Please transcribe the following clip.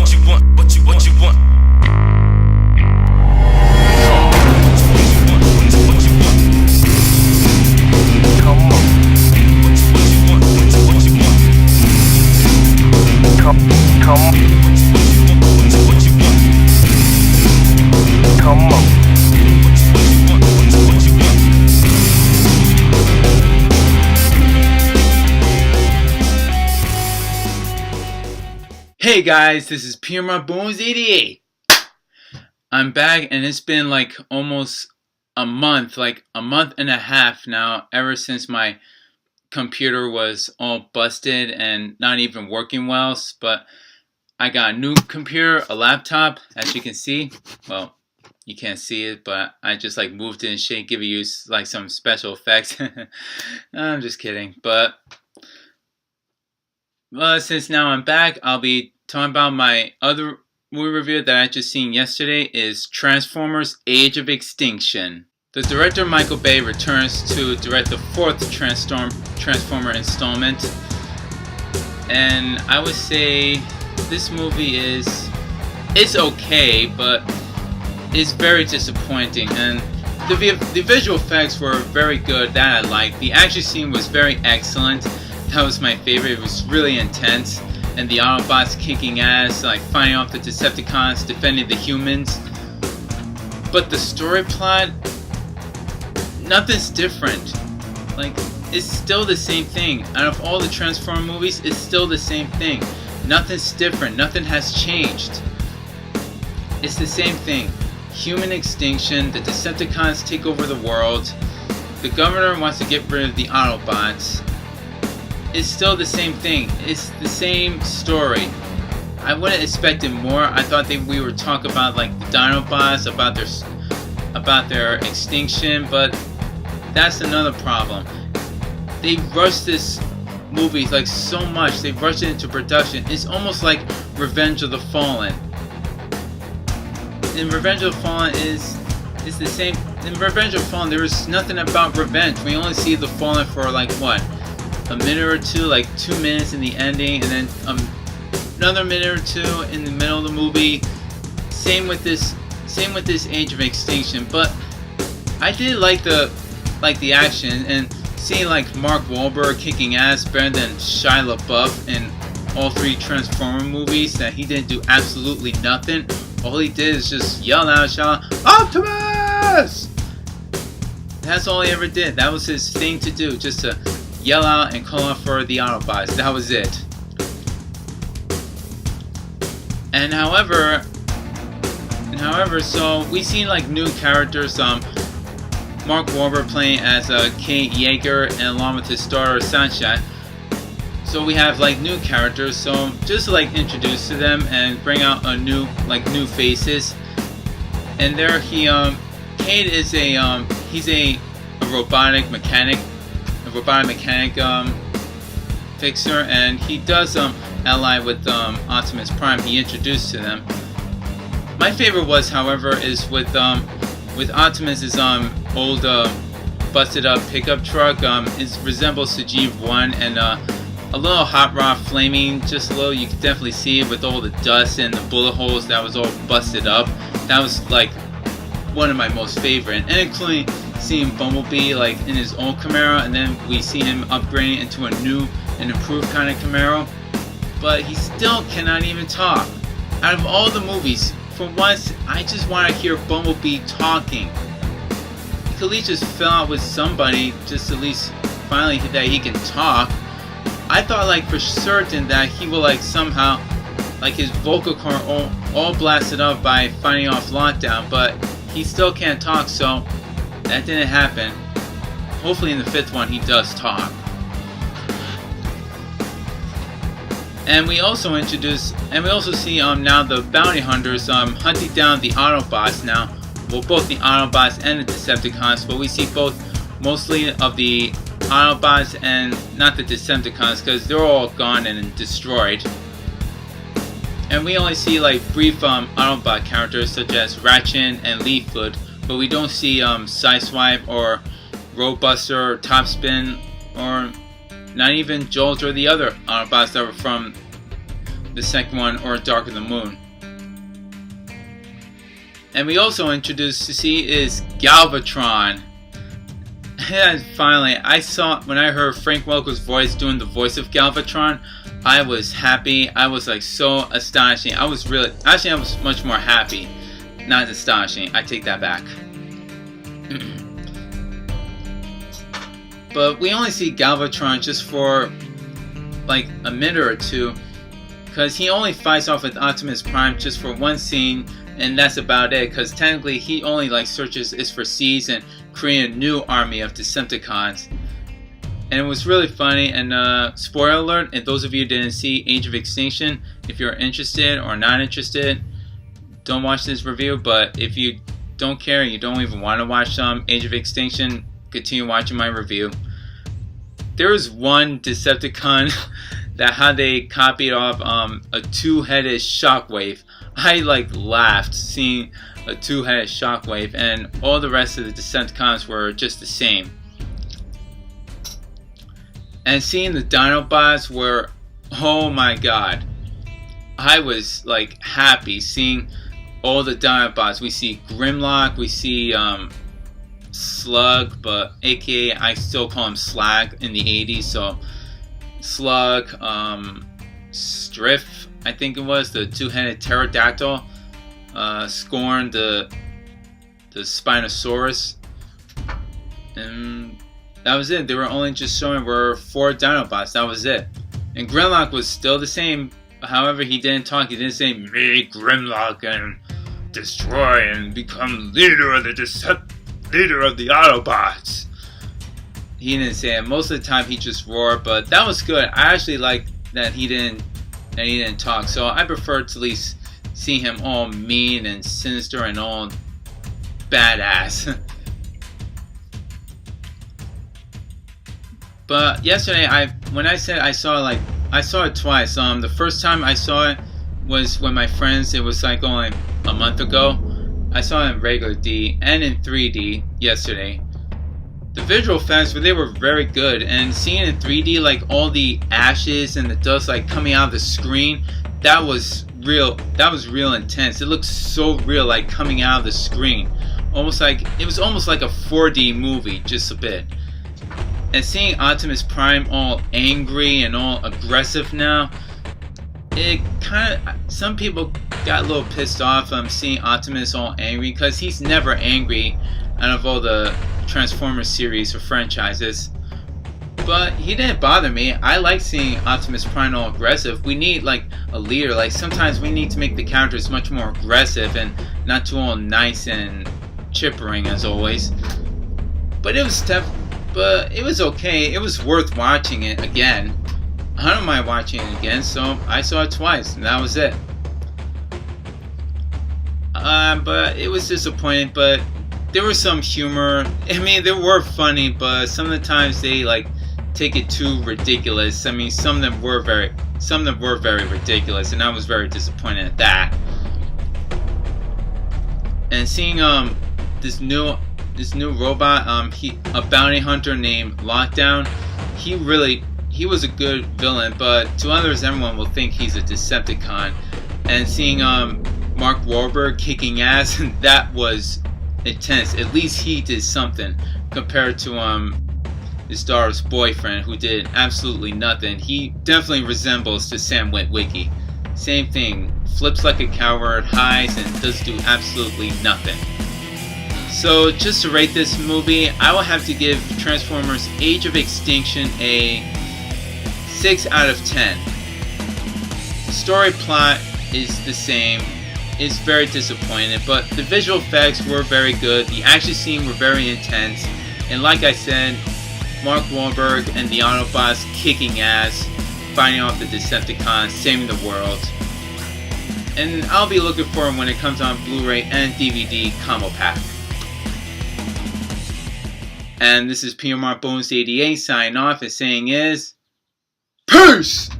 what you want, what you want. Hey guys, this is P.M.R.Bonez88. I'm back, and it's been like almost a month, like a month and a half now, ever since my computer was all busted and not even working well. But I got a new computer, a laptop, as you can see. Well, you can't see it, but I just like moved it and shit, give you like some special effects. I'm just kidding. But since now I'm back, I'll be talking about my other movie review that I just seen yesterday is Transformers: Age of Extinction. The director Michael Bay returns to direct the fourth Transformer installment, and I would say this movie it's okay, but it's very disappointing. And the visual effects were very good, that I liked. The action scene was very excellent. That was my favorite. It was really intense. And the Autobots kicking ass, like fighting off the Decepticons, defending the humans. But the story plot, nothing's different. Like, it's still the same thing. Out of all the Transformers movies, it's still the same thing. Nothing's different. Nothing has changed. It's the same thing. Human extinction, the Decepticons take over the world. The governor wants to get rid of the Autobots. It's still the same thing. It's the same story. I wouldn't expect it more. I thought that we would talk about like the Dinobots, about their extinction, but that's another problem. They rushed this movie like so much. They rushed it into production. It's almost like Revenge of the Fallen. In Revenge of the Fallen it's the same. In Revenge of the Fallen there was nothing about revenge. We only see the Fallen for like what? A minute or two, like 2 minutes in the ending, and then another minute or two in the middle of the movie. Same with this Age of Extinction. But I did like the action, and seeing like Mark Wahlberg kicking ass better than Shia LaBeouf in all three Transformer movies. That he didn't do absolutely nothing. All he did is just yell out, shout, "Optimus!" That's all he ever did. That was his thing to do, just to yell out and call out for the Autobots. That was it. And however, so we seen like new characters. Mark Wahlberg playing as Kate Yeager, and along with his daughter Sunshine. So we have like new characters. So just to like introduce to them and bring out new faces. And there Kate is he's a robotic mechanic. Fixer, and he does ally with Optimus Prime. He introduced to them. My favorite was, however, is with Optimus's old busted up pickup truck. It resembles Sajiv 1, and a little hot rod flaming just a little. You can definitely see it with all the dust and the bullet holes that was all busted up. That was like one of my most favorite, and including seeing Bumblebee like in his old Camaro, and then we see him upgrading into a new and improved kind of Camaro. But he still cannot even talk. Out of all the movies, for once, I just want to hear Bumblebee talking. He could at least just fill out with somebody, just at least finally that he can talk. I thought like for certain that he will like somehow like his vocal cord all blasted up by fighting off Lockdown, but he still can't talk, so that didn't happen. Hopefully in the fifth one he does talk. And we also see now the bounty hunters hunting down the Autobots now. Well, both the Autobots and the Decepticons, but we see both mostly of the Autobots and not the Decepticons, because they're all gone and destroyed. And we only see like brief Autobot characters such as Ratchet and Leaflet, but we don't see Sideswipe or Roadbuster or Topspin, or not even Jolt or the other Autobots that were from the second one, or Dark of the Moon. And we also introduced to see is Galvatron. And finally, when I heard Frank Welker's voice doing the voice of Galvatron, I was happy. I was like so astonishing. I was much more happy. Not astonishing. I take that back. But we only see Galvatron just for like a minute or two, because he only fights off with Optimus Prime just for one scene, and that's about it. Because technically, he only like searches is for seeds and create a new army of Decepticons. And it was really funny. And spoiler alert, if those of you who didn't see Age of Extinction, if you're interested or not interested, don't watch this review. But if you don't care, you don't even want to watch Age of Extinction, continue watching my review. There was one Decepticon that how they copied off a two-headed Shockwave. I like laughed seeing a two-headed Shockwave, and all the rest of the Decepticons were just the same. And seeing the Dinobots were, oh my god, I was like happy seeing all the Dinobots. We see Grimlock, we see Slug, but aka I still call him Slag in the 80s, so Slug, Striff, I think it was, the two-headed pterodactyl, Scorn, the Spinosaurus, and that was it. They were only just showing were 4 Dinobots, that was it. And Grimlock was still the same, however he didn't talk, he didn't say, "Me, Grimlock, and destroy and become leader of the Autobots." He didn't say it. Most of the time he just roared, but that was good. I actually liked that he didn't talk, so I preferred to at least see him all mean and sinister and all badass. But yesterday, when I said I saw it twice. The first time I saw it was with my friends. It was like only a month ago. I saw it in regular D and in 3D yesterday. The visual effects, they were very good, and seeing it in 3D, like all the ashes and the dust like coming out of the screen, that was real. That was real intense. It looked so real, like coming out of the screen, it was almost like a 4D movie, just a bit. And seeing Optimus Prime all angry and all aggressive now, it kind of, some people got a little pissed off seeing Optimus all angry, because he's never angry out of all the Transformers series or franchises. But he didn't bother me. I like seeing Optimus Prime all aggressive. We need like a leader. Like sometimes we need to make the characters much more aggressive and not too all nice and chippering as always. But it was tough. But it was okay. It was worth watching it again. I don't mind watching it again, so I saw it twice, and that was it. But it was disappointing, but there was some humor. I mean, they were funny, but some of the times they like take it too ridiculous. I mean, some of them were very ridiculous, and I was very disappointed at that. And seeing this new robot, a bounty hunter named Lockdown, he was a good villain, but to others, everyone will think he's a Decepticon. And seeing Mark Wahlberg kicking ass, that was intense. At least he did something compared to his daughter's boyfriend, who did absolutely nothing. He definitely resembles to Sam Witwicky. Same thing, flips like a coward, hides, and does do absolutely nothing. So just to rate this movie, I will have to give Transformers Age of Extinction a 6 out of 10. The story plot is the same. It's very disappointing, but the visual effects were very good. The action scenes were very intense. And like I said, Mark Wahlberg and the Autobots kicking ass, fighting off the Decepticons, saving the world. And I'll be looking for it when it comes on Blu-ray and DVD combo pack. And this is P.M.R.Bonez88 signing off and saying is, peace!